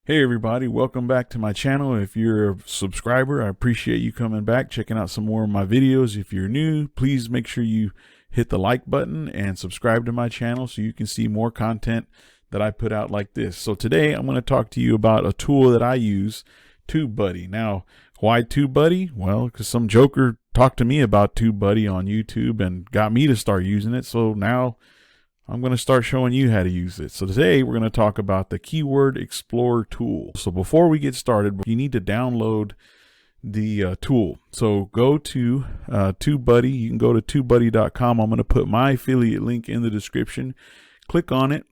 Hey everybody, welcome back to my channel. If you're a subscriber, I appreciate you coming back, checking out some more of my videos. If you're new, please make sure you hit the like button and subscribe to my channel so you can see more content that I put out like this. So today I'm going to talk to you about a tool that I use, Tubebuddy. Now, why Tubebuddy? Well, because some joker talked to me about Tubebuddy on YouTube and got me to start using it. So now I'm going to start showing you how to use it. So today we're going to talk about the Keyword Explorer tool. So before we get started, you need to download the tool. So go to Tubebuddy. You can go to tubebuddy.com. I'm going to put my affiliate link in the description. Click on it.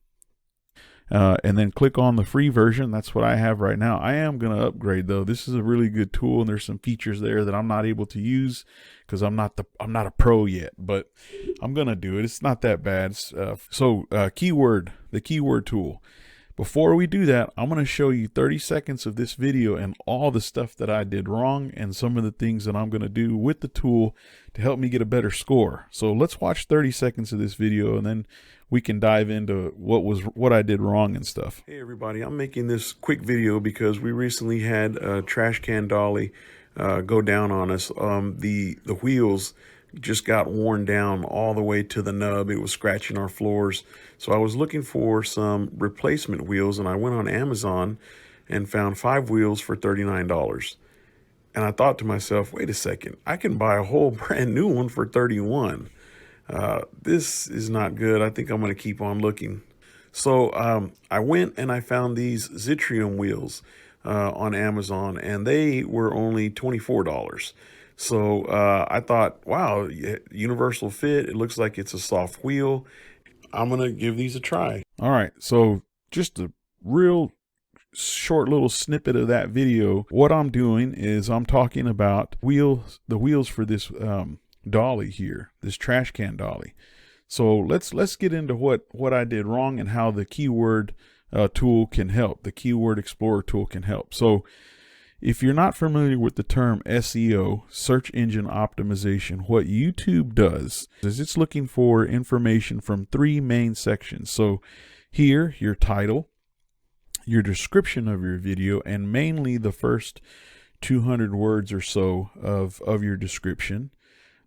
And then click on the free version. That's what I have right now. I am going to upgrade though. This is a really good tool, and there's some features there that I'm not able to use because I'm not a pro yet, but I'm going to do it. It's not that bad. The keyword tool. Before we do that, I'm going to show you 30 seconds of this video and all the stuff that I did wrong and some of the things that I'm going to do with the tool to help me get a better score. So let's watch 30 seconds of this video and then we can dive into what I did wrong and stuff. Hey everybody, I'm making this quick video because we recently had a trash can dolly go down on us. The wheels just got worn down all the way to the nub. It was scratching our floors. So I was looking for some replacement wheels, and I went on Amazon and found 5 wheels for $39. And I thought to myself, wait a second, I can buy a whole brand new one for $31. This is not good. I think I'm going to keep on looking. So I went and I found these Zitrium wheels on Amazon, and they were only $24. So I thought, wow, universal fit. It looks like it's a soft wheel. I'm going to give these a try. All right. So just a real short little snippet of that video. What I'm doing is I'm talking about the wheels for this dolly here, this trash can dolly. So let's get into what I did wrong and how the keyword tool can help. The Keyword Explorer tool can help. So if you're not familiar with the term SEO, search engine optimization, what YouTube does is it's looking for information from 3 main sections. So here, your title, your description of your video, and mainly the first 200 words or so of your description.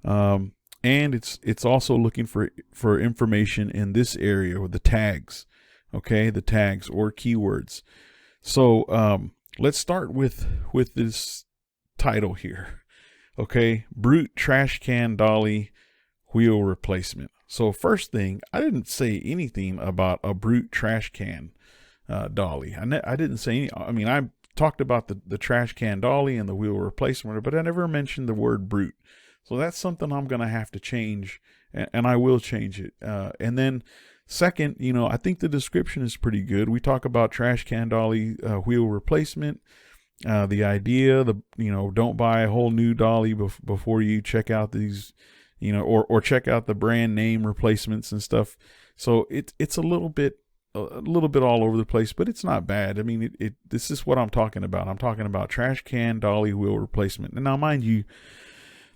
And it's also looking for information in this area with the tags, okay, the tags or keywords. So let's start with this title here, okay, Brute Trash Can Dolly Wheel Replacement. So first thing, I didn't say anything about a Brute trash can dolly. I didn't say any. I mean, I talked about the trash can dolly and the wheel replacement, but I never mentioned the word brute. So that's something I'm going to have to change, and I will change it. And then second, I think the description is pretty good. We talk about trash can dolly wheel replacement, the idea, don't buy a whole new dolly before you check out these, or check out the brand name replacements and stuff. So it's a little bit all over the place, but it's not bad. I mean, this is what I'm talking about. I'm talking about trash can dolly wheel replacement. And now, mind you,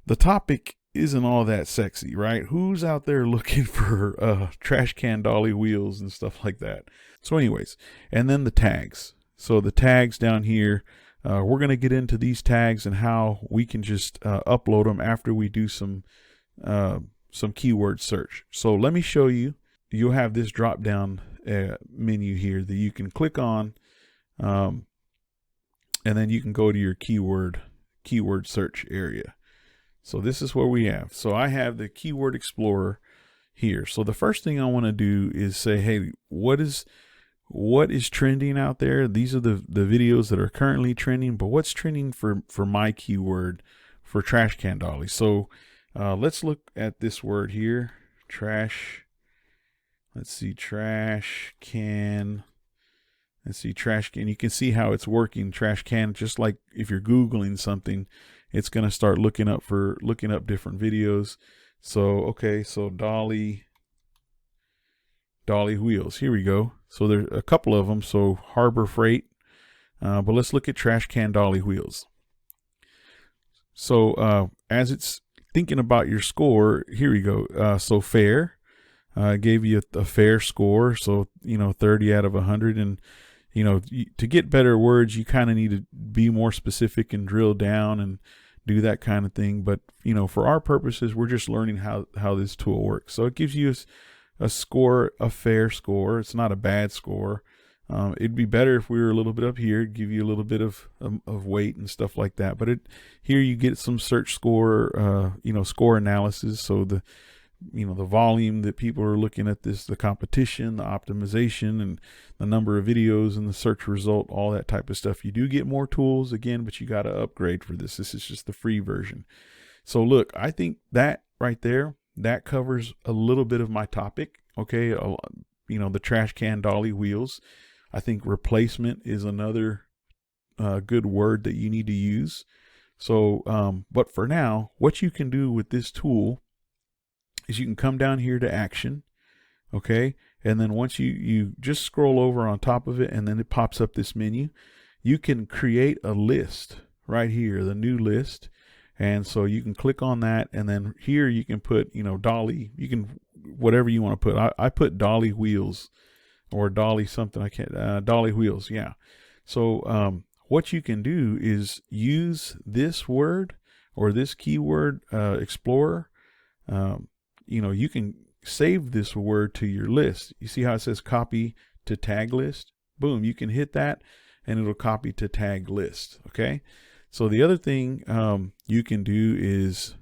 the topic isn't all that sexy, right? Who's out there looking for trash can dolly wheels and stuff like that? So anyways, and then the tags. So the tags down here, we're going to get into these tags and how we can just upload them after we do some keyword search. So let me show you. You'll have this drop down menu here that you can click on, and then you can go to your keyword search area. So this is what we have. So I have the Keyword Explorer here. So the first thing I want to do is say, hey, what is trending out there? These are the videos that are currently trending, but what's trending for my keyword for trash can dolly? So let's look at this word here, trash. Let's see, trash can. Let's see, trash can. You can see how it's working. Trash can, just like if you're Googling something, it's going to start looking up different videos. So, okay, so dolly wheels. Here we go. So there's a couple of them. So Harbor Freight. But let's look at trash can dolly wheels. So as it's thinking about your score, here we go. So fair. Gave you a fair score. So, 30 out of 100. And to get better words, you kind of need to be more specific and drill down and do that kind of thing. But, for our purposes, we're just learning how this tool works. So it gives you a score, a fair score. It's not a bad score. It'd be better if we were a little bit up here, it'd give you a little bit of weight and stuff like that. But here you get some search score, score analysis. So the volume that people are looking at this, the competition, the optimization, and the number of videos and the search result, all that type of stuff. You do get more tools again, but you got to upgrade for this. This is just the free version. So look, I think that right there, that covers a little bit of my topic. Okay. The trash can dolly wheels. I think replacement is another good word that you need to use. So, but for now, what you can do with this tool is you can come down here to action, okay? And then once you just scroll over on top of it, and then it pops up this menu, you can create a list right here, the new list. And so you can click on that, and then here you can put, dolly, you can, whatever you want to put. I put dolly wheels or dolly something, I can't, dolly wheels, yeah. So what you can do is use this word or this keyword explorer. You can save this word to your list. You see how it says copy to tag list? Boom, you can hit that and it'll copy to tag list. Okay. So the other thing you can do is,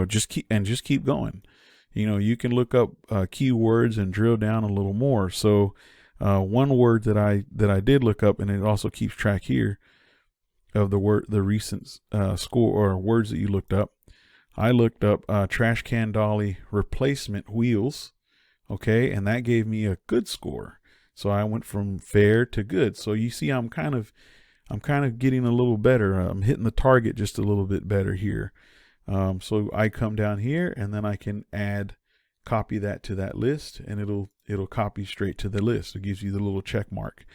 just keep going. You can look up keywords and drill down a little more. So one word that I did look up, and it also keeps track here of the recent score or words that you looked up. I looked up trash can dolly replacement wheels, okay, and that gave me a good score. So I went from fair to good. So you see, I'm kind of getting a little better. I'm hitting the target just a little bit better here. So I come down here, and then I can copy that to that list, and it'll copy straight to the list. It gives you the little check mark.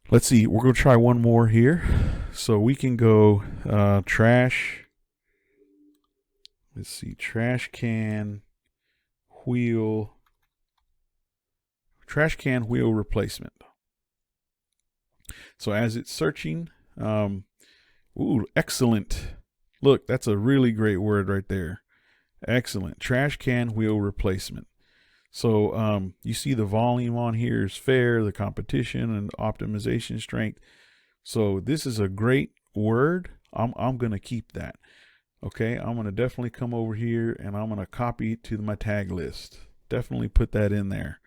Let's see, we're going to try one more here. So we can go trash can wheel replacement. So as it's searching, ooh, excellent. Look, that's a really great word right there. Excellent. Trash can wheel replacement. So you see the volume on here is fair, the competition and optimization strength. So this is a great word. I'm going to keep that. Okay, I'm going to definitely come over here and I'm going to copy it to my tag list. Definitely put that in there.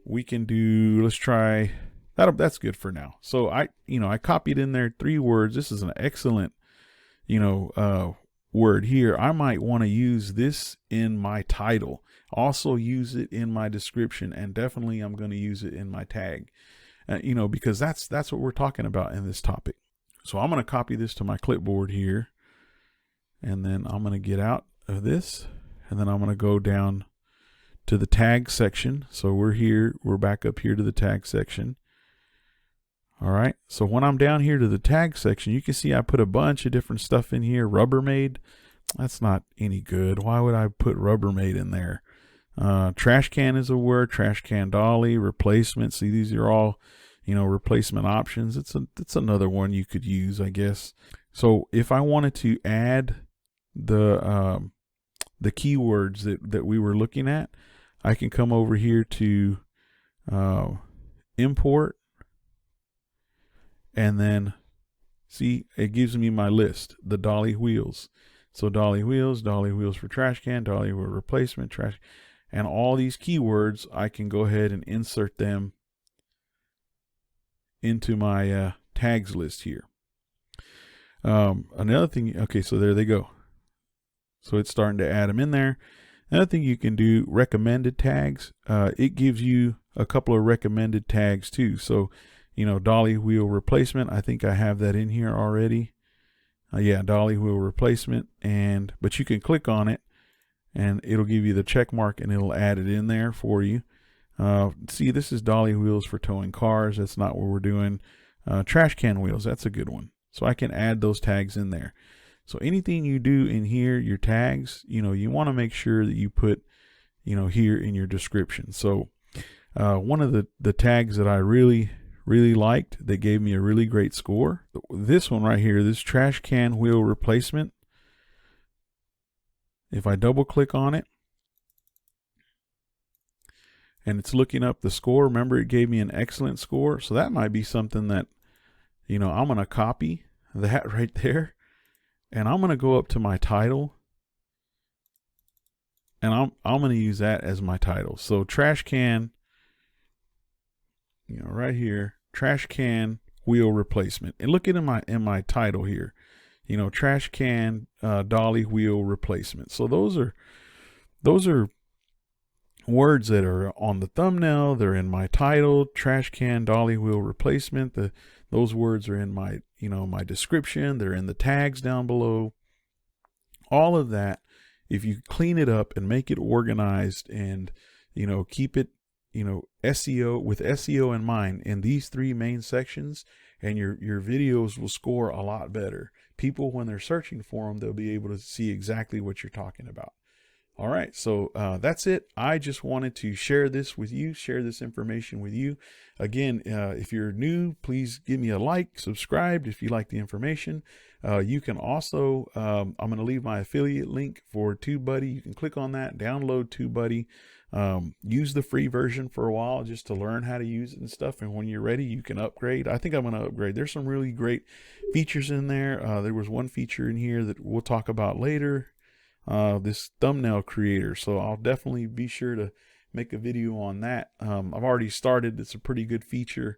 We can do, let's try that. That's good for now. So I copied in there 3 words. This is an excellent, word here. I might want to use this in my title, also use it in my description, and definitely I'm going to use it in my tag, because that's what we're talking about in this topic. So I'm going to copy this to my clipboard here, and then I'm going to get out of this, and then I'm going to go down to the tag section. So we're back up here to the tag section. All right, so when I'm down here to the tag section, you can see I put a bunch of different stuff in here. Rubbermaid, that's not any good. Why would I put Rubbermaid in there? Trash can is a word. Trash can dolly, replacement. See, these are all, replacement options. It's another one you could use, I guess. So if I wanted to add the keywords that we were looking at, I can come over here to import. And then see, it gives me my list, the dolly wheels. So dolly wheels for trash can, dolly wheel replacement, trash, and all these keywords, I can go ahead and insert them into my tags list here. Another thing, okay, so there they go. So it's starting to add them in there. Another thing you can do, recommended tags. It gives you a couple of recommended tags too. So dolly wheel replacement, I think I have that in here already. Yeah, dolly wheel replacement, but you can click on it and it'll give you the check mark and it'll add it in there for you. See, this is dolly wheels for towing cars. That's not what we're doing. Trash can wheels, that's a good one. So I can add those tags in there. So anything you do in here, your tags, you want to make sure that you put, here in your description. So One of the tags that I really liked that gave me a really great score, this one right here, this trash can wheel replacement. If I double click on it and it's looking up the score, remember it gave me an excellent score. So that might be something that, I'm going to copy that right there, and I'm going to go up to my title, and I'm going to use that as my title. So trash can, right here, trash can wheel replacement. And look at in my title here, trash can dolly wheel replacement. So those are words that are on the thumbnail. They're in my title, trash can dolly wheel replacement. Those words are in my my description. They're in the tags down below. All of that, if you clean it up and make it organized and keep it SEO, with SEO in mind, in these three main sections, and your videos will score a lot better. People, when they're searching for them, they'll be able to see exactly what you're talking about. All right, so that's it. I just wanted to share this with you, share this information with you. Again, if you're new, please give me a like, subscribe if you like the information. You can also, I'm going to leave my affiliate link for Tubebuddy. You can click on that, download Tubebuddy. Use the free version for a while just to learn how to use it and stuff. And when you're ready, you can upgrade. I think I'm going to upgrade. There's some really great features in there. There was one feature in here that we'll talk about later. This thumbnail creator. So I'll definitely be sure to make a video on that. I've already started. It's a pretty good feature.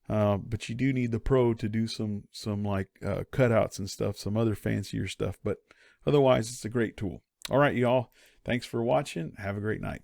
But you do need the pro to do some like cutouts and stuff, some other fancier stuff. But otherwise, it's a great tool. All right, y'all. Thanks for watching. Have a great night.